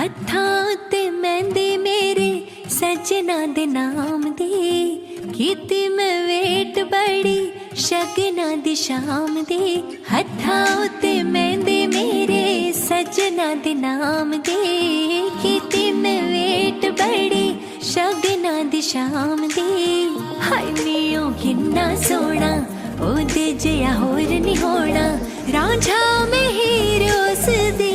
हत्थां उत्ते मेहंदी मेरे सजना दे नाम दी, कीती मैं वेट बड़ी शगना दी शाम दी। हत्थां उत्ते मेहंदी मेरे सजना दे नाम दी, कीती मैं वेट बड़ी शगना दी शाम दी। हाय नीओ किन्ना सोना ओदे जिहा होर नी होना, रांझा में हीर उस दी।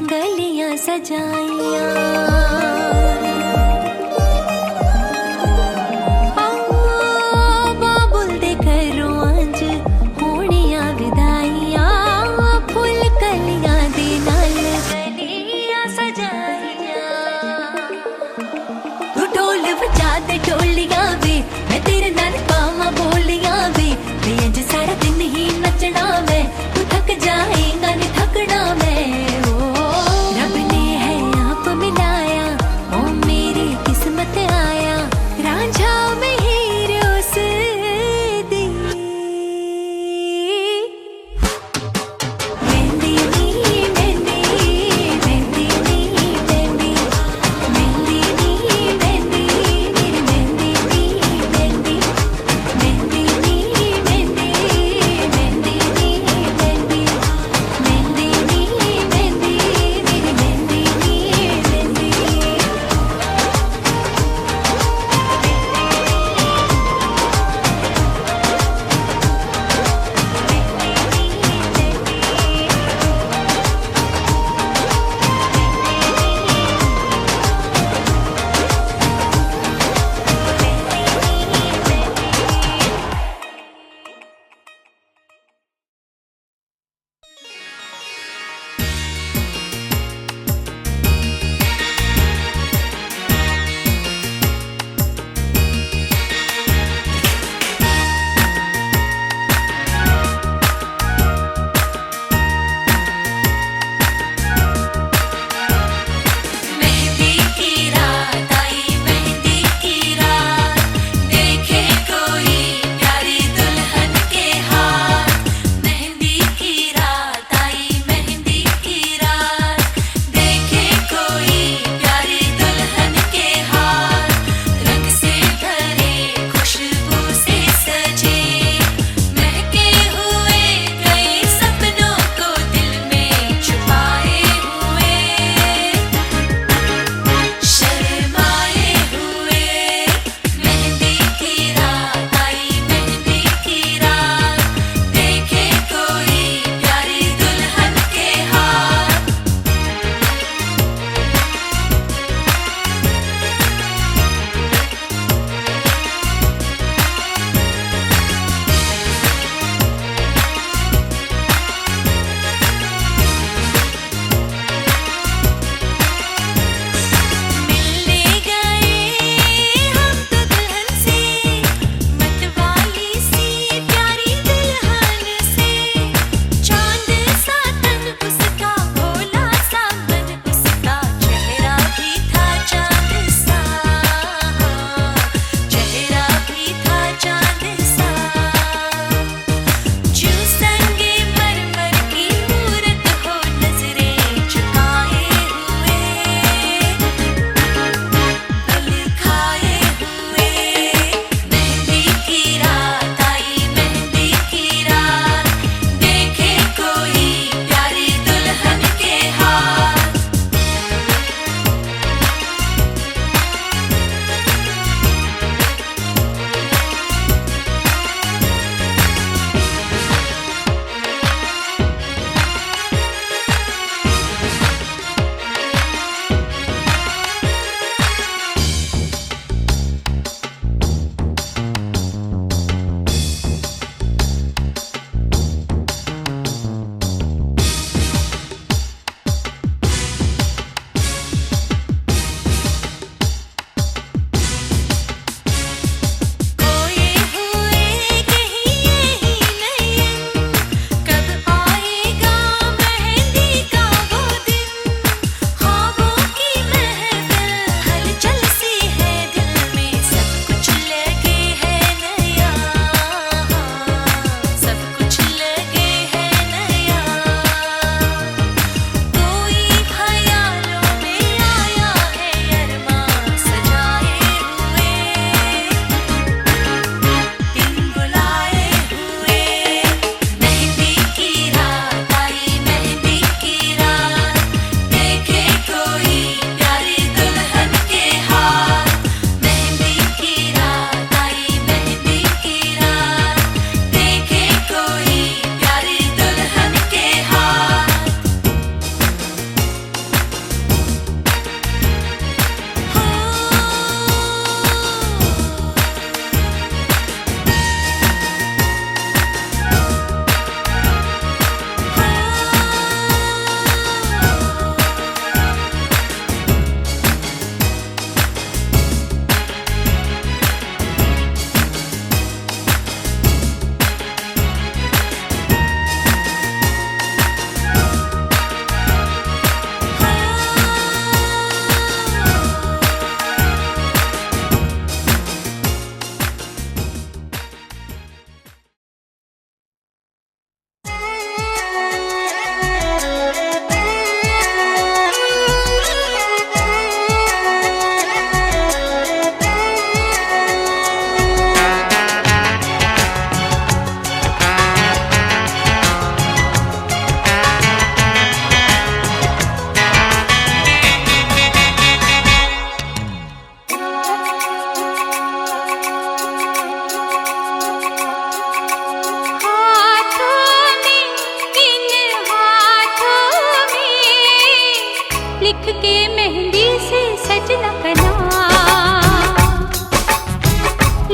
गलियां सजाइया बाबुल दे घरों अंज होनियां विदाइयां, फुल कलियां दे नाल गलियां सजाइया। तू ढोल बजा दे ढोलियां वे, मैं तेरे नाल पावां बोलियां वे, अंज सारा दिन ही नचना मैं, तू थक जाएगा नहीं थकना मैं। रब ने है आप मिलाया ओ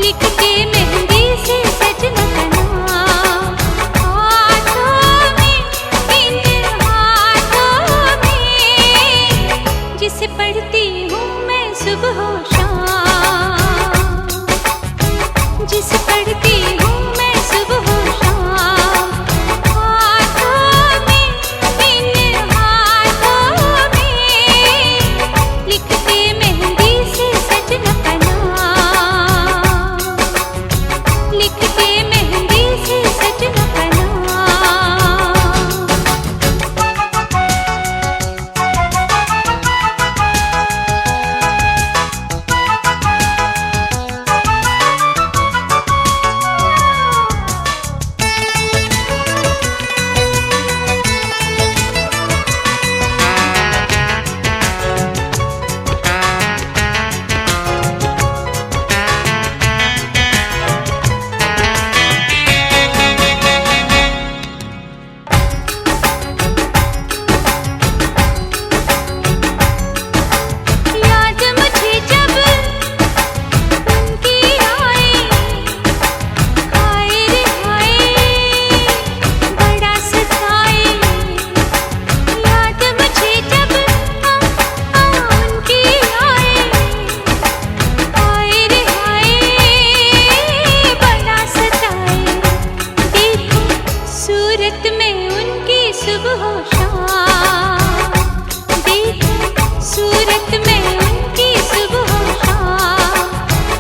लिख के मेहंदी से सजना का नाम हाथों में, इन हाथों में, जिसे पढ़ती हूँ मैं सुबह शाम, जिसे पढ़ती हूँ मैं सुबह शाम, हाथों में, इन हाथों में, लिख के मेहंदी से सजना का नाम, लिख के मेहंदी से सजना का नाम। याद मुझे जब उनकी आए, हाय रे हाय बड़ा सताए, याद मुझे जब उनकी आए, हाय रे हाय बड़ा सताए, देखो सूरत में उनकी सुबह शाम, देखो सूरत में उनकी सुबह शाम,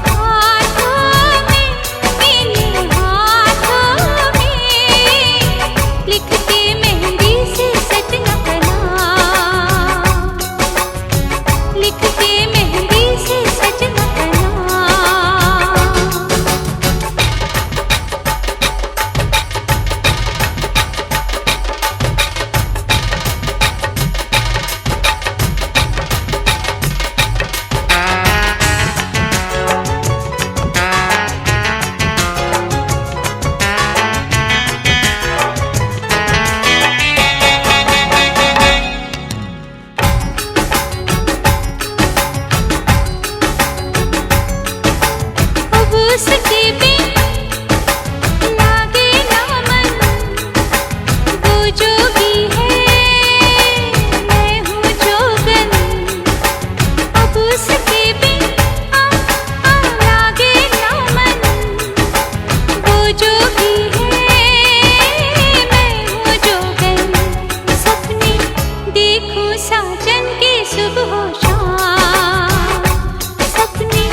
हाथों में, इन हाथों में, लिख के मेहंदी से सजना का नाम, लिख के मेहंदी से सजना का नाम। अब उसके बिन लागे ना मन, वो जोगी है मैं हूँ जोगन, अब उसके बिन लागे ना मन, वो जोगी है मैं हूँ जोगन, सपने देखूं साजन के सुबह शाम, सपने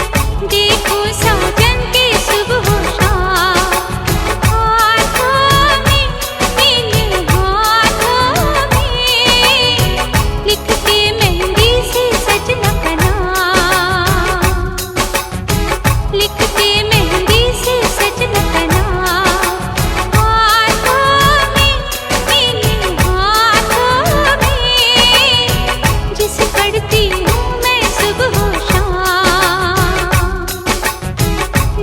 देखूं साजन के सुबह शाम, हाथों में, इन हाथों में, लिख के मेहंदी से सजना का नाम, लिख के मेहंदी से सजना का नाम, हाथों में, इन हाथों में, जिसे पढ़ती हूँ मैं सुबह शाम,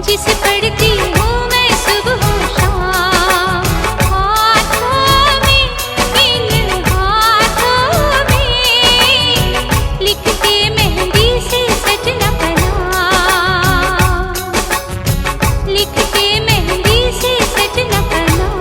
जिसे पढ़ती हूँ मैं सुबह शाम, हाथों में, इन हाथों में, लिख के मेहंदी से सजना का नाम, लिख के मेहंदी से सजना का नाम।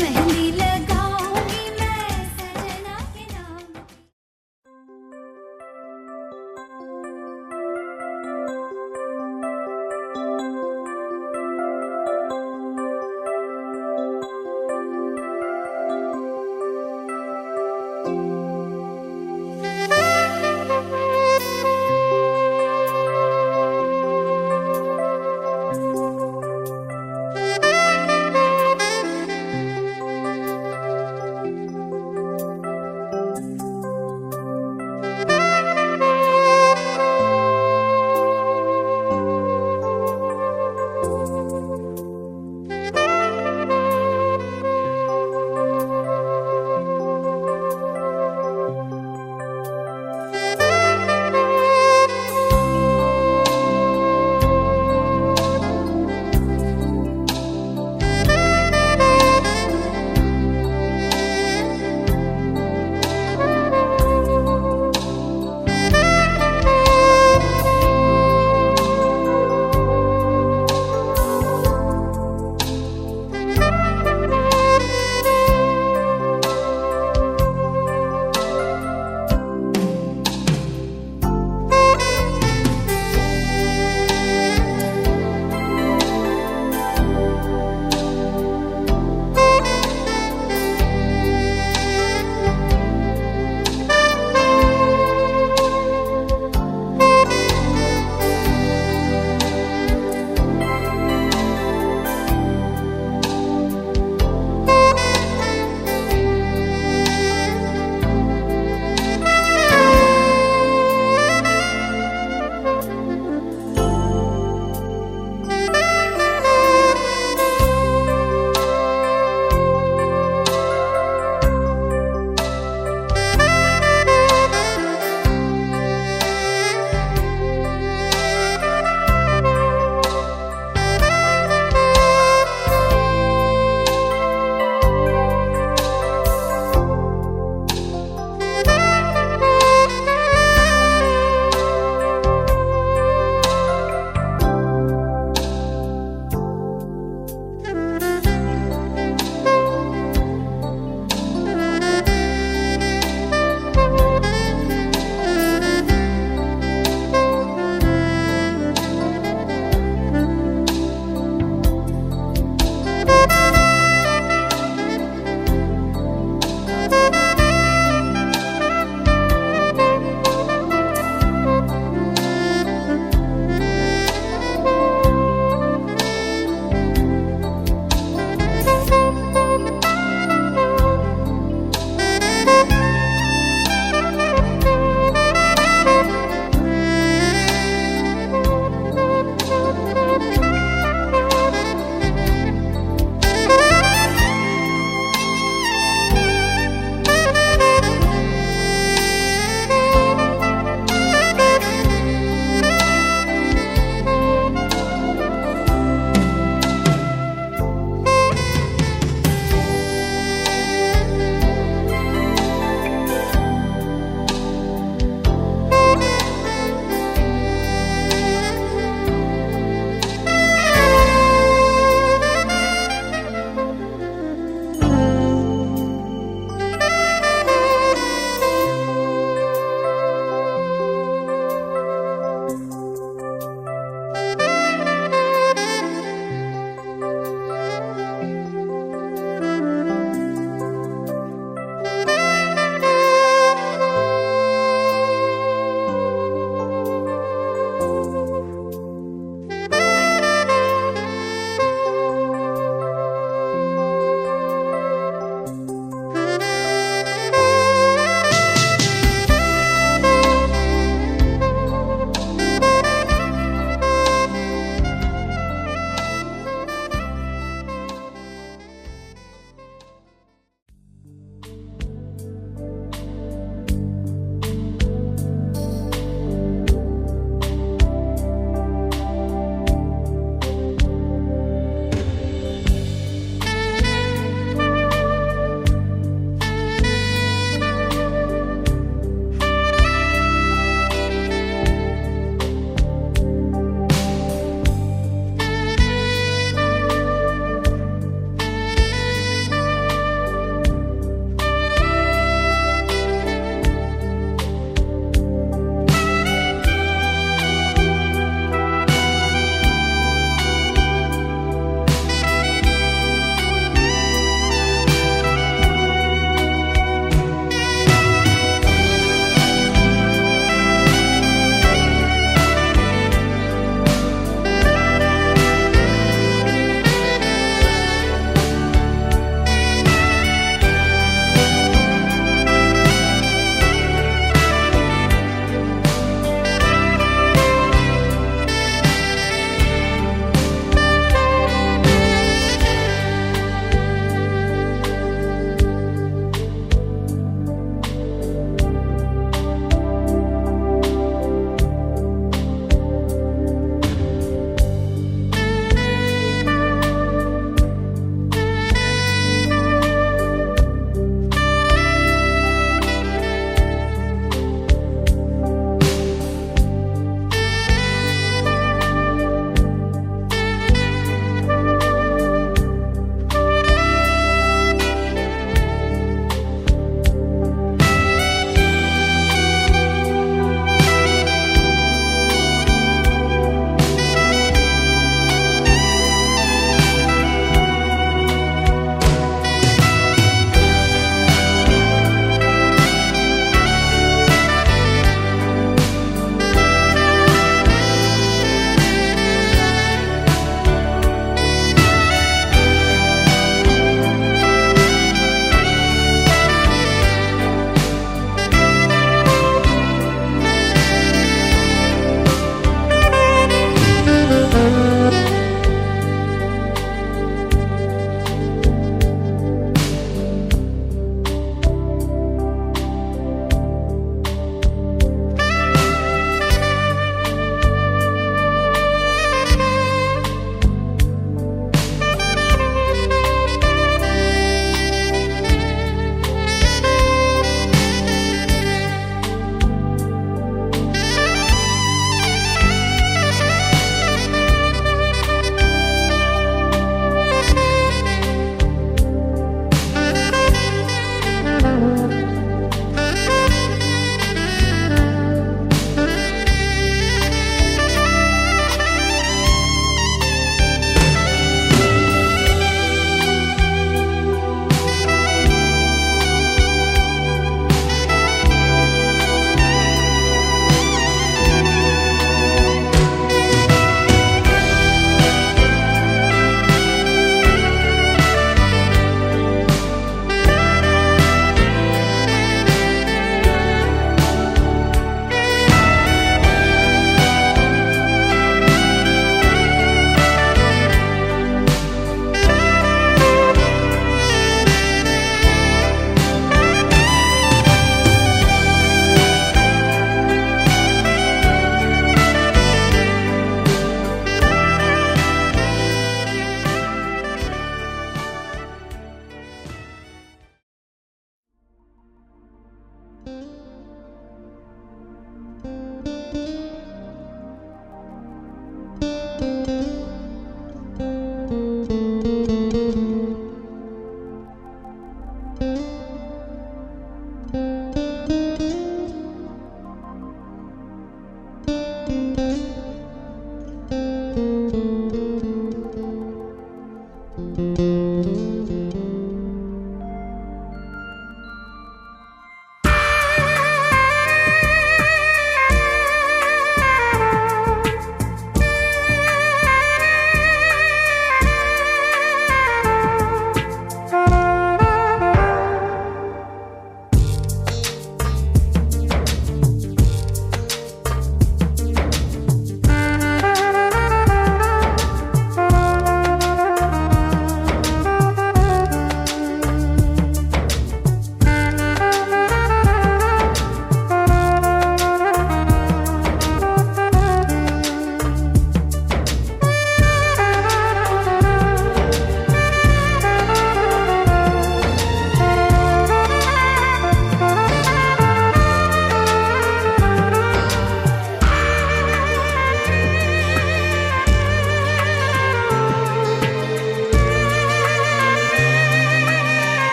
मेहंदी लगाऊंगी मैं सजना के नाम की।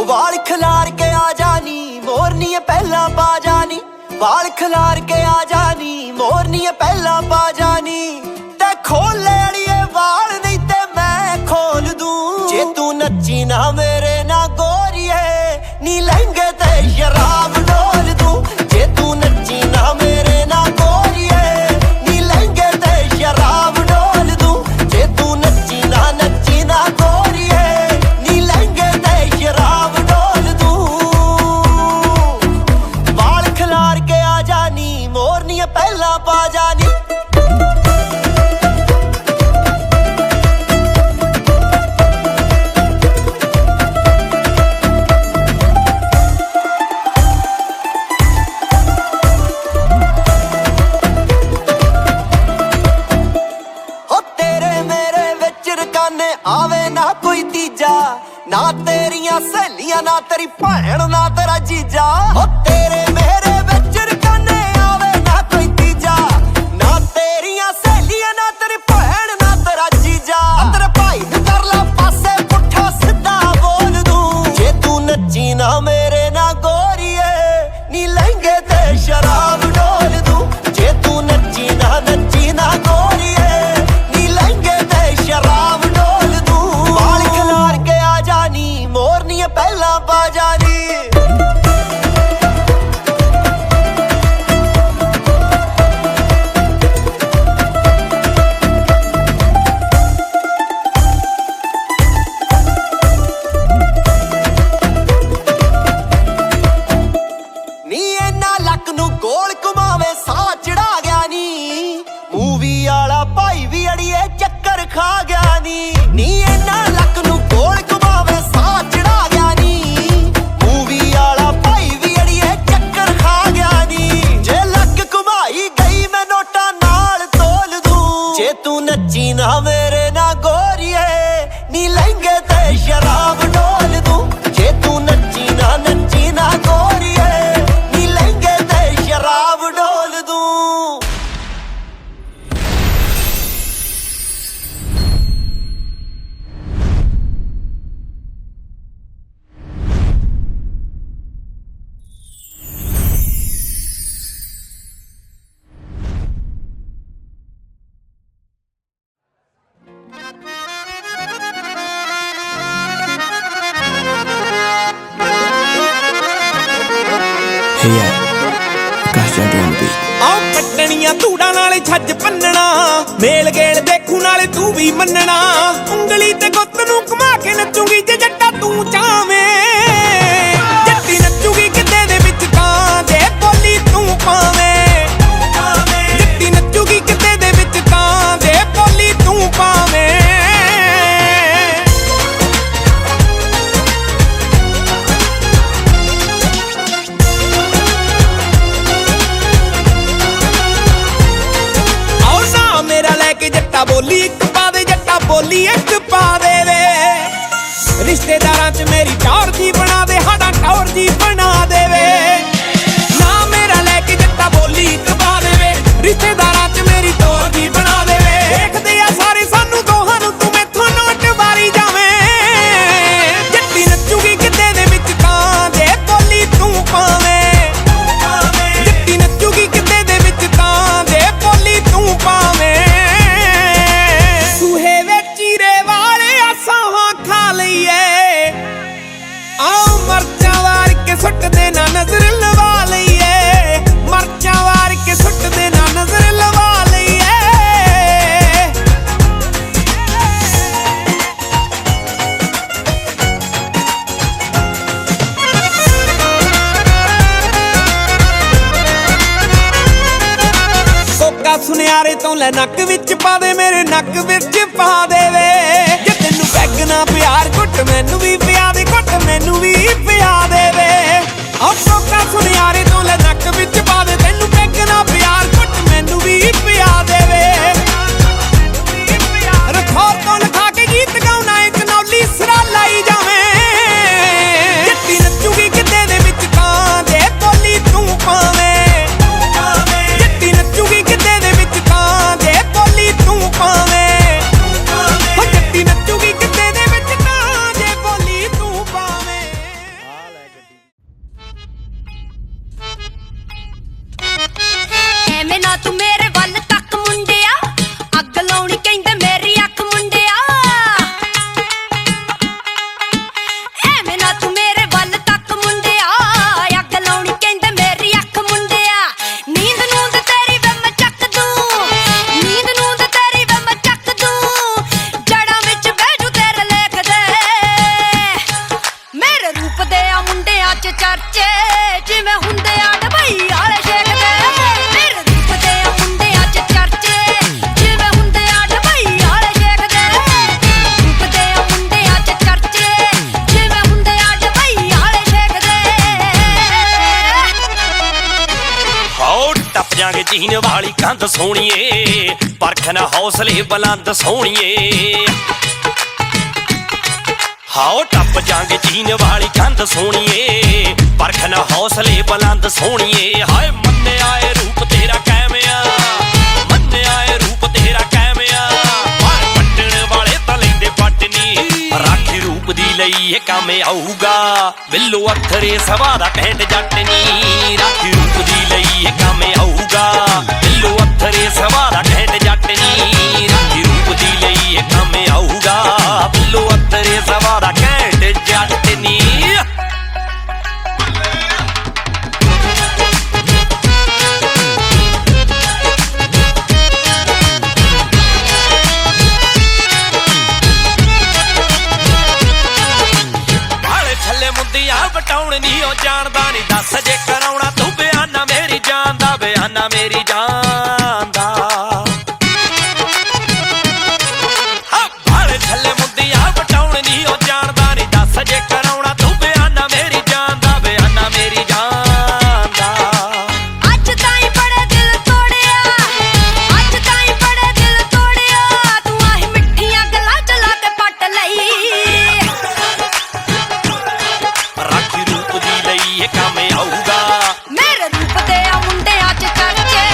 वाल खिलार के आ जानी मोरनी पहला पा जानी वाल खिलार के आ जानी मोरनी पहला पा जानी ते खोल ले अड़िए वाल नहीं ते मैं खोल दूं जे तू नच्ची ना मेरे ना गोरिए नी लहंगे ते शराब डोल दूं जे तू नच्ची ना मेरे ना गोरिए नी लहंगे ते शराब डोल दूं जे तू नच्ची ना गोरिए नी लहंगे ते शराब डोल दूं वाल खिलार के आ जानी मोरनी पहला पा जानी आवे ना कोई तीजा ना तेरियां सहेलियां ना तेरी भैन ना तेरा जीजा ओ तेरे मेरे विच रकाने आवे ना कोई तीजा ना तेरियां सहेलियां ना तेरी भैन ना तेरा जीजा तेरे भाई नूं कर ला पासे पुट्ठा सीधा बोल दूं जे तू नच्ची ना मेरे ना गोरिए नी लहंगे ते शराब डोल दूं जे तू नच्ची ना गोरिए नी लहंगे ते शराब मोरनी पहला पा जानी नी इन्ना लक नू गोल घुमावे साह चढ़ा गया नी मूवी वाला भाई भी अड़िए चक्कर खा गया नी इन्ना लक नू गोल घुमावे साह चढ़ा गया नी मूवी वाला भाई भी अड़िए चक्कर खा गया नी जे लक घुमाई गई मैं नोटा नाल तोल दूं जे तू नच्ची ना मेरे ना गोरिए नी लहंगे ते शराब डोल दूं जे तू नच्ची ना गोरिए नी लहंगे ते शराब डोल दूं ਪੱਟਣੀਆਂ ਧੂੜਾਂ ਨਾਲੇ ਛੱਜ ਪੰਨਣਾ ਮੇਲ ਗੇਲ ਦੇਖੂ ਨਾਲੇ ਤੂੰ ਵੀ ਮੰਨਣਾ ਉਂਗਲੀ ਤੇ ਗੁੱਤ ਨੂੰ ਘੁਮਾ ਕੇ ਨੱਚੂਗੀ ਜੇ ਜੱਟਾ ਤੂੰ ਚਾਵੇਂ ਜੱਟੀ ਨੱਚੂਗੀ ਕਿਤੇ ਦੇ ਵਿੱਚ ਤਾਂ ਜੇ ਬੋਲੀ ਤੂੰ ਪਾਵੇਂ ਜੱਟੀ ਨੱਚੂਗੀ ਕਿਤੇ ਦੇ ਵਿੱਚ ਤਾਂ ਜੇ ਬੋਲੀ ਤੂੰ ਪਾਵੇਂ जट्टा बोली एक पा दे जट्टा बोली एक पा दे वे रिश्तेदारां च मेरी टौर जी बना दे हाडा टौर जी बना दे वे ना मेरा लेके जट्टा बोली एक पा दे वे रिश्तेदारां च मेरी टौर जी बना दे वे देखदे आ सारे सानू दोहां नू तू मैथों नोट वारी जावें जट्टी नੱਚੂਗੀ किते दे विच तां जे बोली तू पावें जट्टी नੱਚੂਗੀ किते दे विच तां जे बोली तू पावें सुट दे ना नजर लवा लईए मरचा वार के सुट दे ना नजर लवा लईए कोका सुनियारे तो ले नक विच पा दे मेरे नक विच पा दे वे जे तेनू पैग ना प्यार घुट मैनू भी पिया दे घुट मैनू भी पिया दे वे कोका सुनियारे तो ले नक विच पा दे तेनू पैग ना प्यार घुट मैनू भी पिया दे वे रखौर तो लिखा के गीत गाउना एक नौली सरा लाई जावें जट्टी नੱਚੂਗੀ किते दे विच तां जे बोली तू पावें जट्टी नੱਚੂਗੀ किते दे विच तां जे बोली तू पावें जट्टी नੱਚੂਗੀ किते दे विच तां जे बोली तू पावें ਤੂੰ ਮੇਰੇ ਵੱਲ ਤੱਕ ਮੁੰਡਿਆ, ਅੱਗ ਲਾਉਣੀ ਕਹਿੰਦੇ ਮੇਰੀ ਅੱਖ ਮੁੰਡਿਆ। ਐਵੇਂ ਨਾ ਤੂੰ ਮੇਰੇ ਵੱਲ ਤੱਕ ਮੁੰਡਿਆ, ਅੱਗ ਲਾਉਣੀ ਕਹਿੰਦੇ ਮੇਰੀ ਅੱਖ ਮੁੰਡਿਆ। ਨੀਂਦ ਨੂੰਦ ਤੇਰੀ ਵੇ ਮੈਂ ਚੱਕ ਦੂੰ, ਨੀਂਦ ਨੂੰਦ ਤੇਰੀ ਵੇ ਮੈਂ ਚੱਕ ਦੂੰ, ਜੜਾਂ ਵਿੱਚ ਬਹਿ ਜੂ ਤੇਰੇ ਲੇਖ ਦੇ। ਮੇਰੇ ਰੂਪ ਦੇ ਆ ਮੁੰਡਿਆਂ 'ਚ ਚਰਚੇ, ਜਿਵੇਂ ਹੁੰਦੇ ਆ ਡਬਈ ਵਾਲੇ ਸ਼ੇਖ ਦੇ। ਮੇਰੇ ਰੂਪ ਦੇ ਆ ਮੁੰਡਿਆਂ 'ਚ ਚਰਚੇ, ਜਿਵੇਂ ਹੁੰਦੇ ਆ ਡਬਈ ਵਾਲੇ ਸ਼ੇਖ ਦੇ। ਰੂਪ ਦੇ ਆ ਮੁੰਡਿਆਂ 'ਚ ਚਰਚੇ, ਜਿਵੇਂ ਹੁੰਦੇ ਆ ਡਬਈ ਵਾਲੇ ਸ਼ੇਖ ਦੇ। ਹਾਓ ਟੱਪ ਜਾਗੇ ਜੀਨ ਵਾਲੀ ਕੰਧ ਸੋਹਣੀਏ, ਪਰਖ ਨਾ ਹੌਸਲੇ ਬੁਲੰਦ ਸੋਹਣੀਏ। ਹਾਓ ਟੱਪ ਜਾਗੇ ਜੀਨ ਵਾਲੀ ਕੰਧ ਸੋਹਣੀਏ, ਪਰਖ ਨਾ ਹੌਸਲੇ ਬੁਲੰਦ ਸੋਹਣੀਏ। ਹਾਏ ਮੰਨਿਆ ਏ ਰੂਪ ਤੇਰਾ ਕੈਮਿਆ, ਮੰਨਿਆ ਏ ਰੂਪ ਤੇਰਾ ਕੈਮਿਆ। ਪਰ ਪੱਟਣ ਵਾਲੇ ਤਾਂ ਲੈਂਦੇ ਪੱਟਨੀ, ਰਾਖੀ ਰੂਪ ਦੀ ਲਈ ਇਹ ਕੰਮ ਆਊਗਾ। ਬਿੱਲੋ ਅੱਥਰੇ ਸਵਾਦਾ ਘੈਂਟ ਜੱਟ ਨੀ, ਰਾਖੀ ਰੂਪ ਦੀ ਲਈ ਇਹ ਕੰਮ ਆਊਗਾ। ਬਿੱਲੋ ਅੱਥਰੇ ਸਵਾਦਾ ਘੈਂਟ ਜੱਟ ਨੀ, ਰਾਖੀ ਰੂਪ ਦੀ ਲਈ ਇਹ ਕੰਮ ਆਊਗਾ। ਬਿੱਲੋ ਅੱਥਰੇ ਸਵਾਦਾ ਘੈਂਟ ਜੱਟ ਨੀ। ਵਾਲੇ ਛੱਲੇ ਮੁੰਦੀਆਂ ਵਟਾਉਣ ਨੀ ਉਹ ਜਾਣਦਾ ਨੀ, ਦੱਸ ਜੇ ਕਰਾਉਣਾ ਤੂੰ ਬਿਆਨਾ ਮੇਰੀ ਜਾਨ ਦਾ, ਬਿਆਨਾ ਮੇਰੀ ਜਾਨ ਦਾ। ਹਾਂ ਵਾਲੇ ਛੱਲੇ ਮੁੰਦੀਆਂ ਵਟਾਉਣ ਨੀ ਉਹ ਜਾਣਦਾ ਨੀ, ਦੱਸ ਜੇ ਕਰਾਉਣਾ ਤੂੰ ਬਿਆਨਾ ਮੇਰੀ ਜਾਨ ਦਾ, ਬਿਆਨਾ ਮੇਰੀ ਜਾਨ ਦਾ। ਅੱਜ ਤਾਈਂ ਬੜੇ ਦਿਲ ਤੋੜਿਆ, ਅੱਜ ਤਾਈਂ ਬੜੇ ਦਿਲ ਤੋੜਿਆ, ਤੂੰ ਆਹੀ ਮਿੱਠੀਆਂ ਗੱਲਾਂ ਚਲਾ ਕੇ ਪੱਟ ਲਈ। ਰਾਖੀ ਰੂਪ ਦੀ ਲਈ ਇਹ ਕੰਮ ਆਊਗਾ। ਮੇਰੇ ਰੂਪ ਦੇ ਆ ਮੁੰਡਿਆਂ 'ਚ ਚਰਚੇ,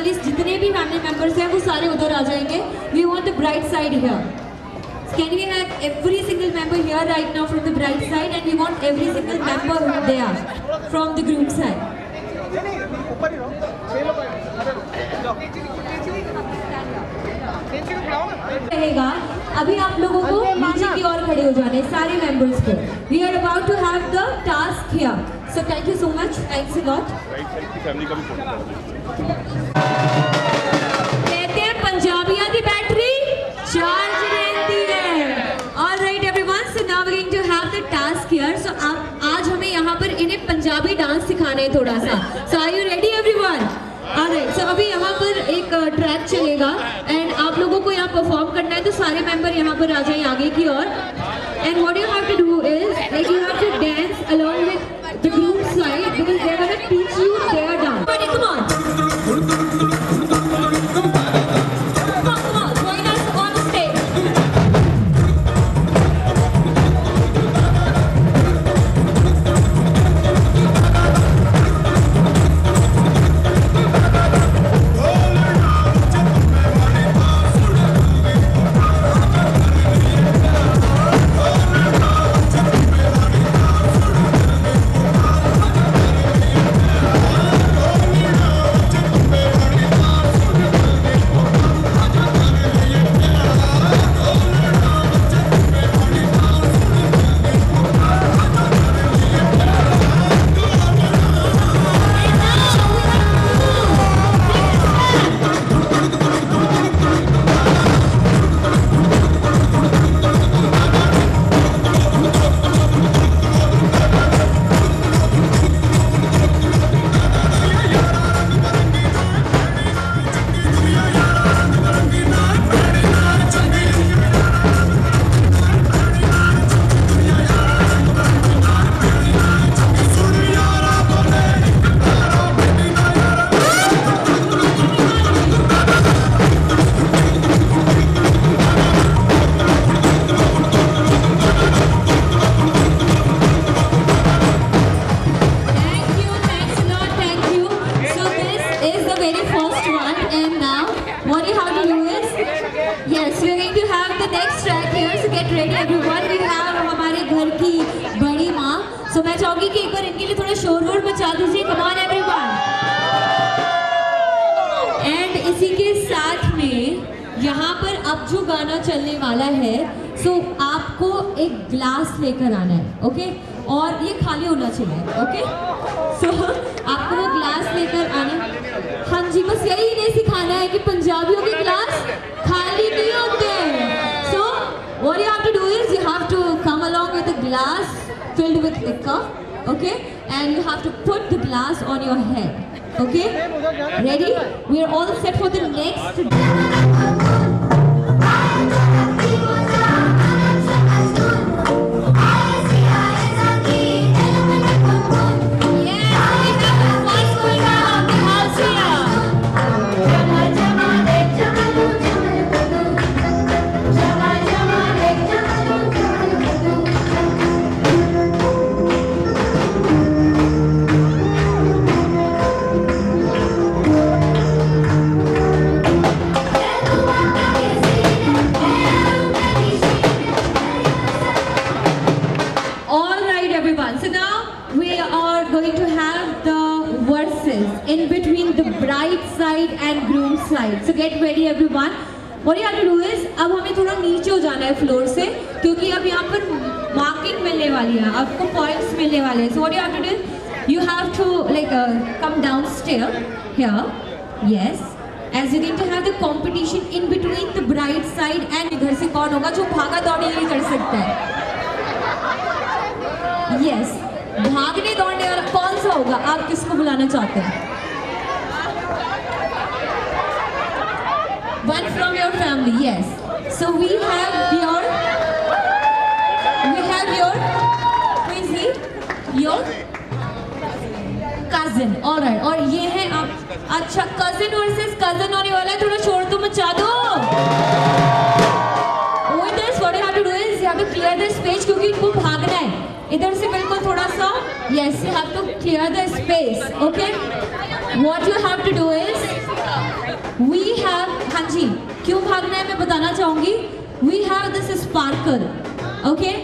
जितने भी फैमिली मेंबर्स हैं वो सारे उधर आ जाएंगे. We want the bride side here. Can we have every single member here right now from the bride side, and we want every single member there from the groom side. रहेगा. अभी आप लोगों को नीचे की ओर खड़े हो जाने सारे मेंबर्स को. We are about to have the task here. So thank you so much. Thanks a lot. कहते हैं पंजाबियों की बैटरी चार्ज रहती है. All right everyone, so now we're going to have the task here. So आज हमें यहाँ पर इन्हें पंजाबी डांस सिखाना है थोड़ा सा. So are you ready everyone? Alright, so अभी यहाँ पर एक ट्रैक चलेगा एंड आप लोगों को यहाँ परफॉर्म करना है. तो सारे मेंबर यहाँ पर आ जाएं आगे की ओर. And what you have to do is like you have to dance along with the group side because they are gonna teach you their dance. Come on. Join us on the stage. So मैं चाहूंगी कि एक बार इनके लिए थोड़ा शोर वोर मचा दीजिए. Come on everyone. एंड इसी के साथ में यहाँ पर अब जो गाना चलने वाला है सो आपको एक ग्लास लेकर आना है. ओके और ये खाली होना चाहिए. ओके सो आपको वो ग्लास लेकर आना. हाँ जी, बस यही इन्हें सिखाना है कि पंजाबियों के ग्लास खाली नहीं होते. सो what you have to do is you have to come along with a glass filled with liquor, okay, and you have to put the glass on your head. Okay, ready? We are all set for the next. In between the bride side and groom side. So get ready everyone. What you have to do is अब हमें थोड़ा नीचे हो जाना है floor से क्योंकि अब यहाँ पर मार्किंग मिलने वाली है, आपको पॉइंट्स मिलने वाले हैं. So what you have to do? You have to like come downstairs here. Yes. As you're going to have the competition in between the bride side and इधर से कौन होगा जो भागा दौड़ी नहीं कर सकता है. Yes. भागने दौड़ने वाला कौन सा होगा? आप किसको बुलाना चाहते हैं? One from your family, yes. So we have your, who is he? Your cousin. All right. और ये है आप. अच्छा, cousin versus cousin होने वाला है. थोड़ा शोर तो मचा दो. With this, what you have to do is you have to clear the space क्योंकि इनको भागना है. इधर से बिल्कुल थोड़ा सा. Yes, you have to clear the space. Okay. What you have to do is we have, हाँ जी, क्यों भागना है मैं बताना चाहूँगी. We have this sparkle, okay,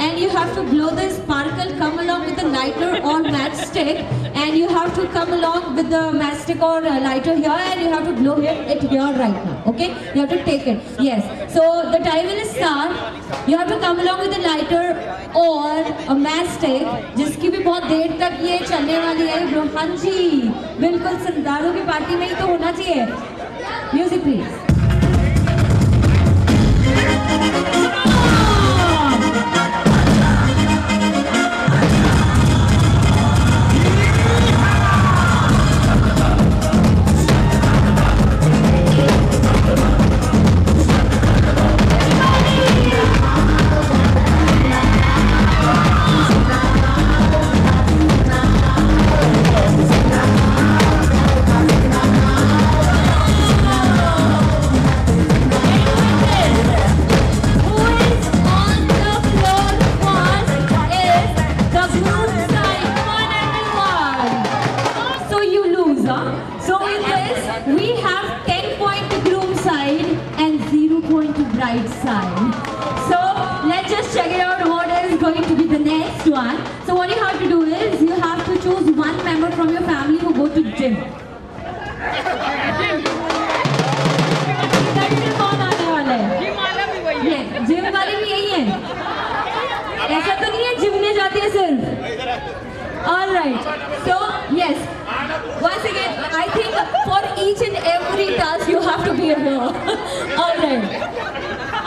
and you have to blow the sparkle, come along with the lighter or matchstick, and you have to come along with the matchstick or lighter here, and you have to blow it here right now, okay? You have to take it, yes. So the time will start. You have to come along with the lighter or a matchstick, जिसकी भी बहुत देर तक ये चलने वाली है. हाँ जी, बिल्कुल संदारों की पार्टी में ही तो होना चाहिए. Music please. So in this, we have 10 point to groom side and 0 point to bride side. So let's just check it out what is going to be the next one. So what you have to do is, you have to choose one member from your family who go to gym. कौन आने वाला है? Gym वाले भी यही है. ऐसा तो नहीं है जिमने जाती है सिर्फ. All right. So yes. Once again, I think for each and every task you have to be here. All right.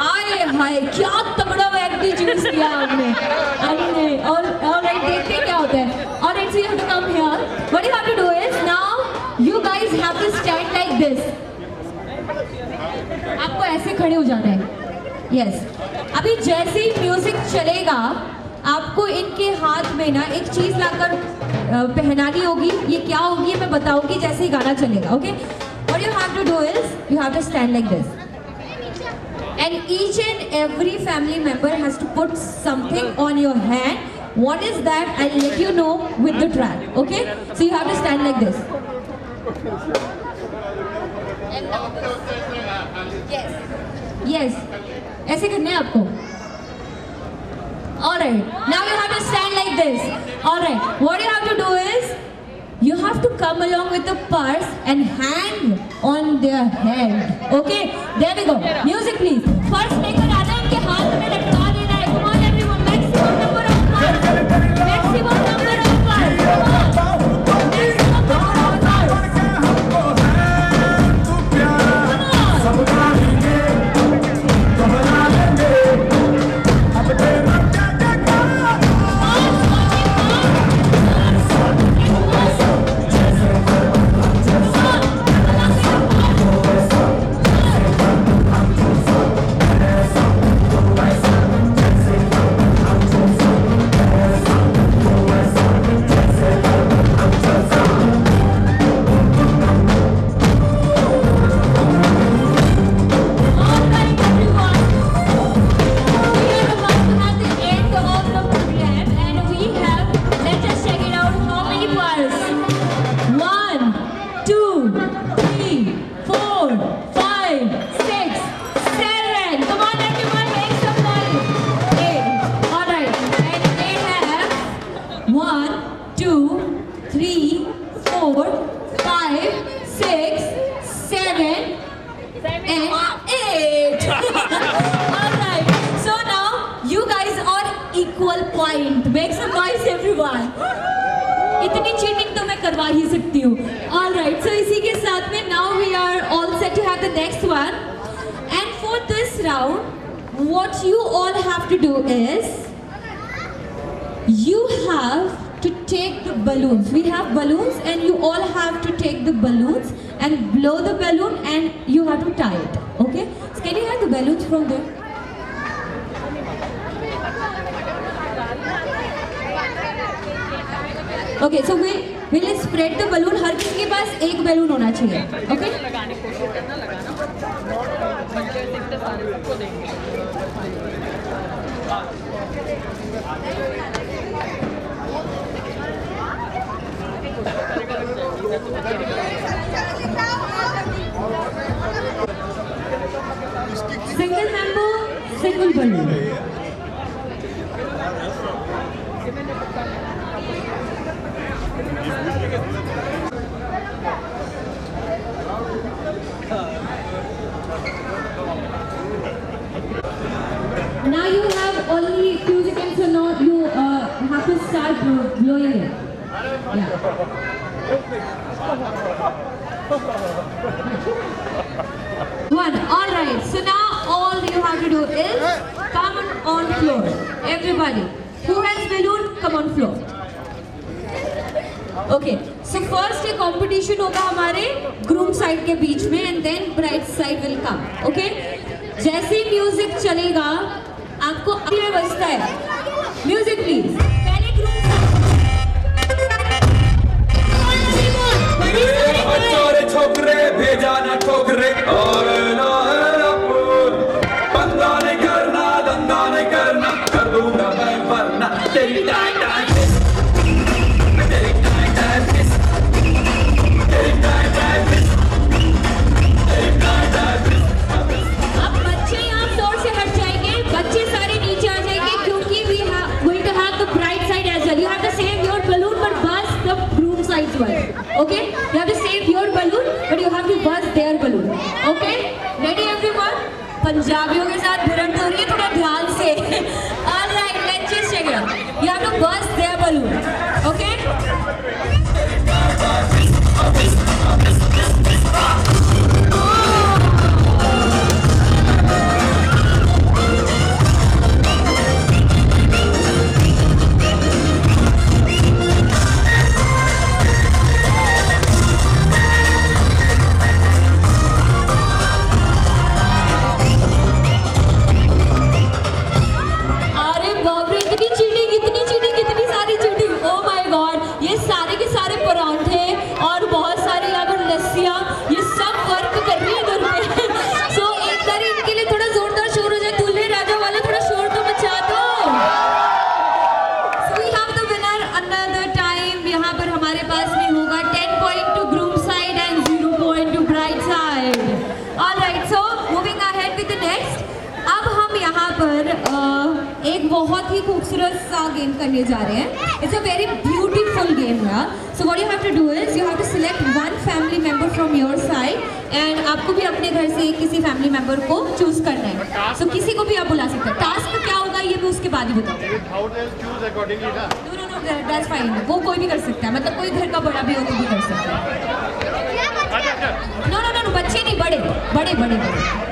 आए हाय क्या तगड़ा व्यक्ति चूज किया आपने. अरे all right, देखते हैं क्या होता है. All right, so you have to come here. What you have to do is, now you guys have to stand like this. आपको ऐसे खड़े हो जाना है. Yes. अभी जैसे ही म्यूजिक चलेगा, आपको इनके हाथ में ना एक चीज लाकर पहनानी होगी. ये क्या होगी मैं बताऊंगी जैसे ही गाना चलेगा. Okay, what you have to do is, you have to stand like this, and each and every family member has to put something on your hand. What is that, I let you know with the track. Okay, so you have to stand like this. Yes, ऐसे करना है आपको. Alright, now you have to stand like this. Alright, what you have to do is, you have to come along with the purse and hang on their head. Okay, there we go. Music please. First लेकर आना, उनके हाथ में लटका देना है. Come on everyone, maximum number of purse. Maximum number of purse. Come on. Maximum number of purse. इतनी cheating तो मैं करवा ही सकती हूँ. All right, so इसी के साथ में now we are all set to have the next one. And for this round, what you all have to do is, you have to take the balloons. We have balloons and you all have to take the balloons and blow the balloon and you have to tie it. Okay? So can you have the balloons from there? Okay, so we'll spread the balloon. हर किसी के पास एक balloon होना चाहिए. Okay? लगाने की कोशिश करना, लगाना. बच्चे दिखते सारे सबको देंगे. single balloon. Now you have only few seconds to know. You have to start blowing it. Yeah. One. All right. So now all you have to do is come on floor. Everybody who has balloon, come on floor. Okay. So first ये competition होगा हमारे groom side के बीच में and then bride side will come. Okay. जैसे ही music चलेगा आपको अभी में बजता है म्यूजिक प्लीज पहले ग्रुप छोरे छोकरे भेजा ना ठोकरे और ना बंदा नहीं करना धंधा नहीं करना कर दूंगा मैं वरना तेरी टाइम टाइम तेरी टाइम टाइम तेरी टाइम टाइम तेरी टाइम टाइम अब बच्चे यहाँ फ्लोर से हट जाएंगे बच्चे सारे नीचे आ जाएंगे क्योंकि we have going to have the bride side as well. You have to save your balloon but buzz the groom side as well. Okay? You have to save your balloon but you have to buzz their balloon. Okay? Ready everyone? पंजाबियों के साथ भिड़ंत हो रही है थोड़ा ध्यान से. All right, let's just check it out. You have to buzz their balloon. Okay? एक बहुत ही खूबसूरत सा गेम करने जा रहे हैं. It's a very beautiful game यार. So what you have to do is you have to select one family member from your side and आपको भी अपने घर से किसी फैमिली मेंबर को चूज करना है. सो किसी को भी आप बुला सकते हैं. टास्क क्या होगा ये मैं उसके बाद ही बताऊंगा. No that's fine. वो कोई भी कर सकता है मतलब कोई घर का बड़ा भी हो तो भी कर सकता है. नो बच्चे नहीं बड़े बड़े बड़े बड़े.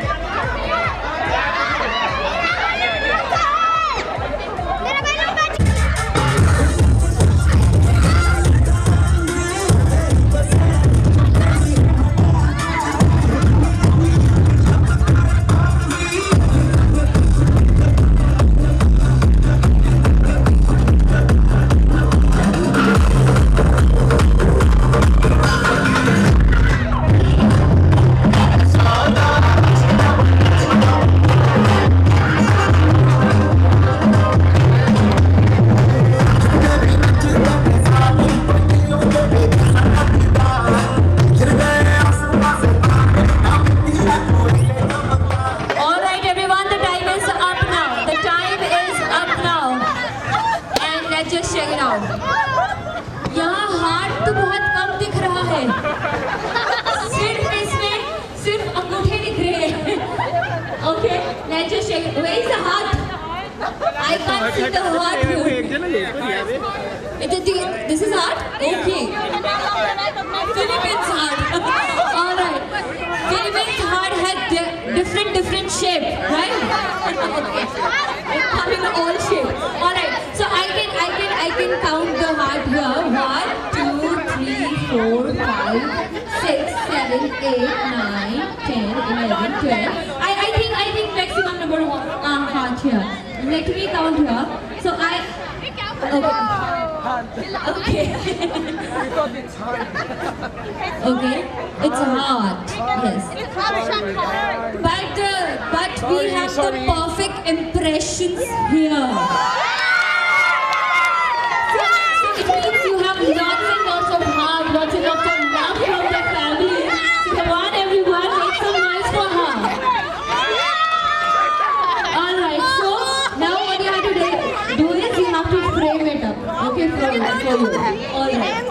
This is art? Okay. Philippines art. Alright. Philippines art has different shape, right? Okay. It's coming all shape. Alright. So I can count the heart here. 1, 2, 3, 4, 5, 6, 7, 8, 9, 10, 11, 12. I think maximum number of heart here. Let me count here. So okay. Okay, it's hard. Yes. But we have the perfect impressions here. So it means you have lots and lots of heart, lots and lots of love from the family. So come on everyone, make some noise for her. Alright. that for you. All right.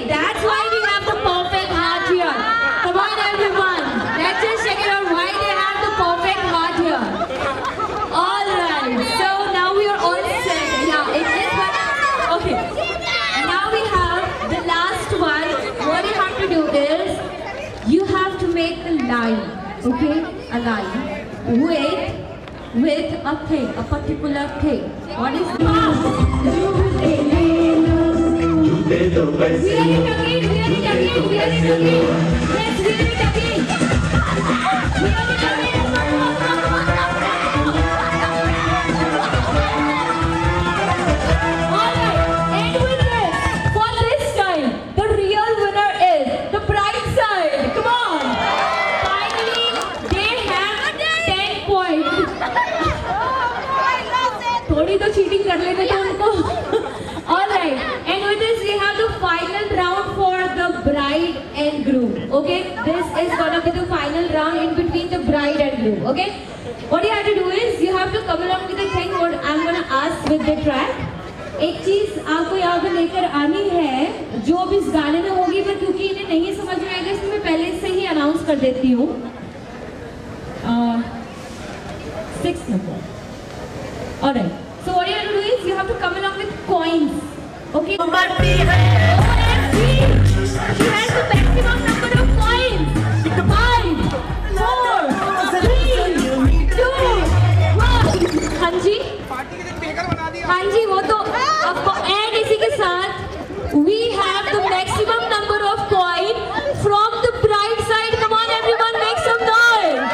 That's why we have the perfect heart here. Come on, everyone. Let's just check it out why they have the perfect heart here. All right. So now we are all set. Yeah, it is. Okay. Now we have the last one. What you have to do is you have to make a line. Okay, a line with a thing, a particular thing. What is the थोड़ी तो cheating कर लेते थे उनको. All right, and with this we have the final round for the bride and groom. Okay, this is gonna be the final round in between the bride and groom. Okay, what you have to do is you have to come along with the thing what I'm gonna ask with the track. एक चीज आपको यहाँ पे लेकर आनी है जो भी इस गाने में होगी, पर क्योंकि इन्हें नहीं समझ में आएगा इसलिए मैं पहले से ही अनाउंस कर देती हूँ. 6th number. All right. So what you have to do is you have to come along with coins. Okay. OMG! She has the maximum number of coins. 5, 4, 3, 2, 1. हाँ जी. हाँ जी वो तो and इसी के साथ we have the maximum number of coin from the bride side. Come on everyone, make some noise.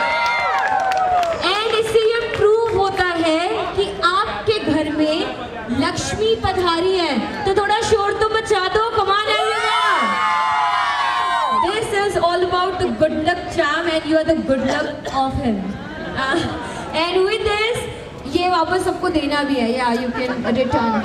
And इससे ये prove होता है कि आपके घर में लक्ष्मी पधारी है, तो थोड़ा शोर तो मचा दो. Come on everyone. This is all about the good luck charm and you are the good luck of him. And with this ये वापस सबको देना भी है. Yeah, you can return.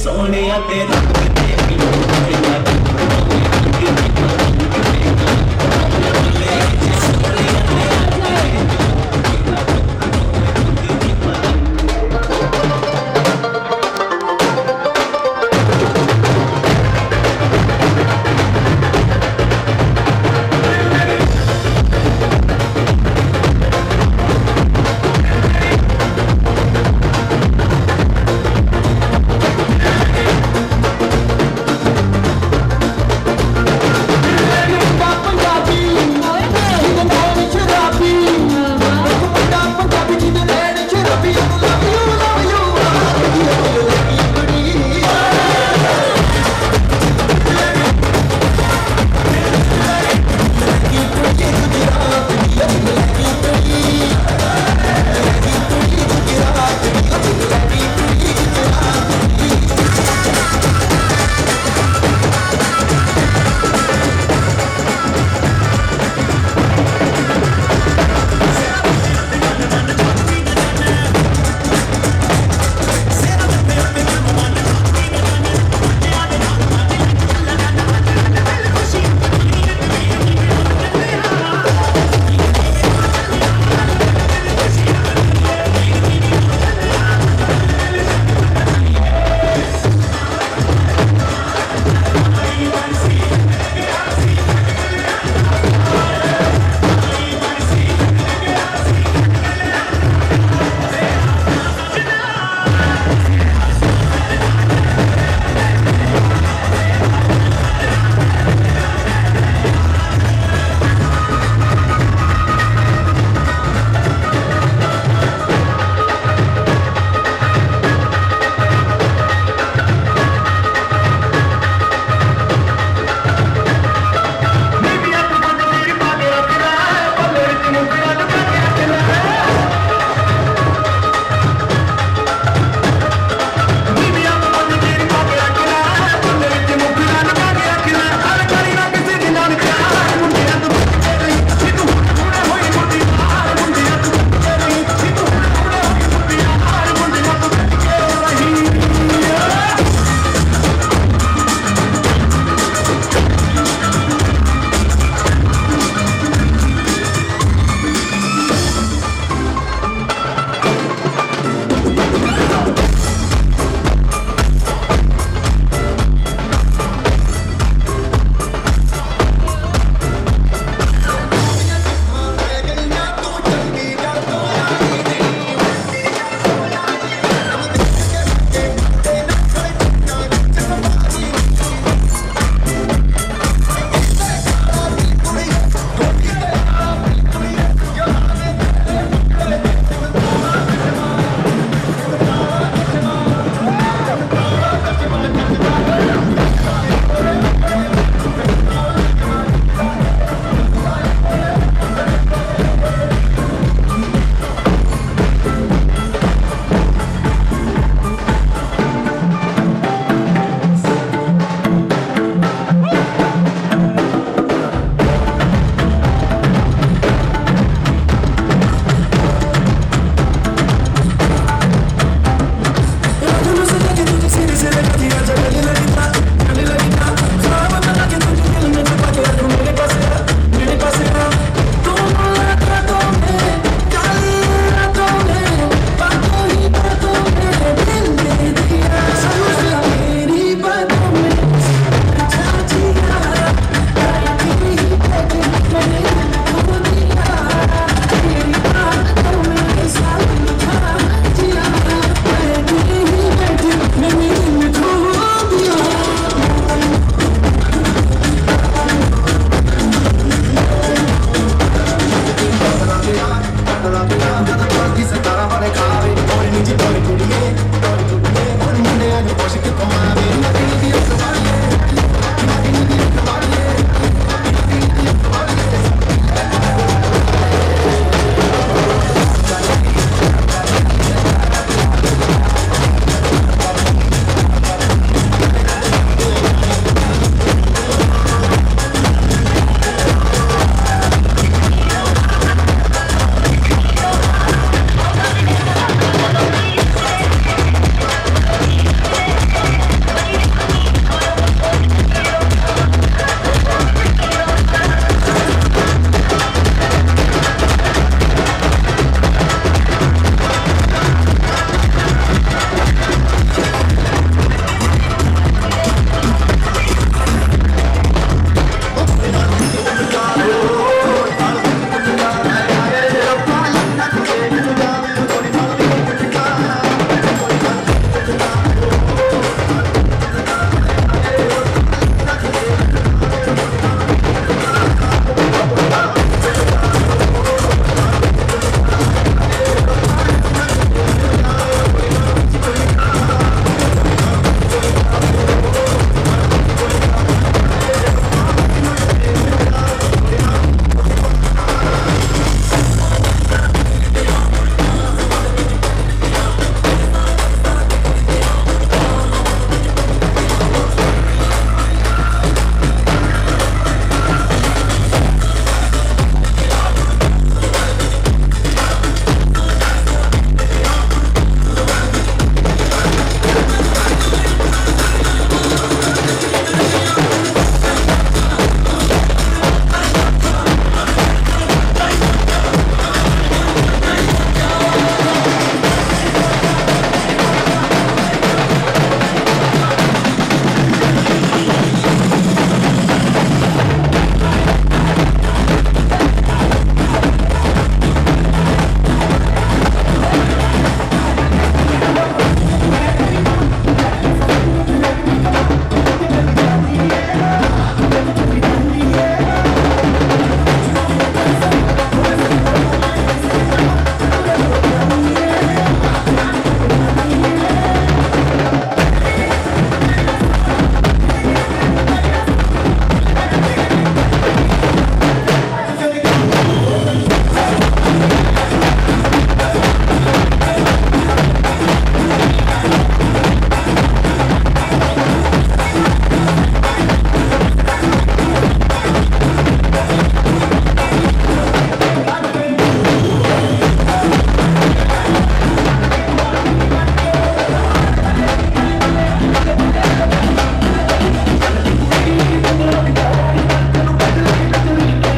Sonia तेरा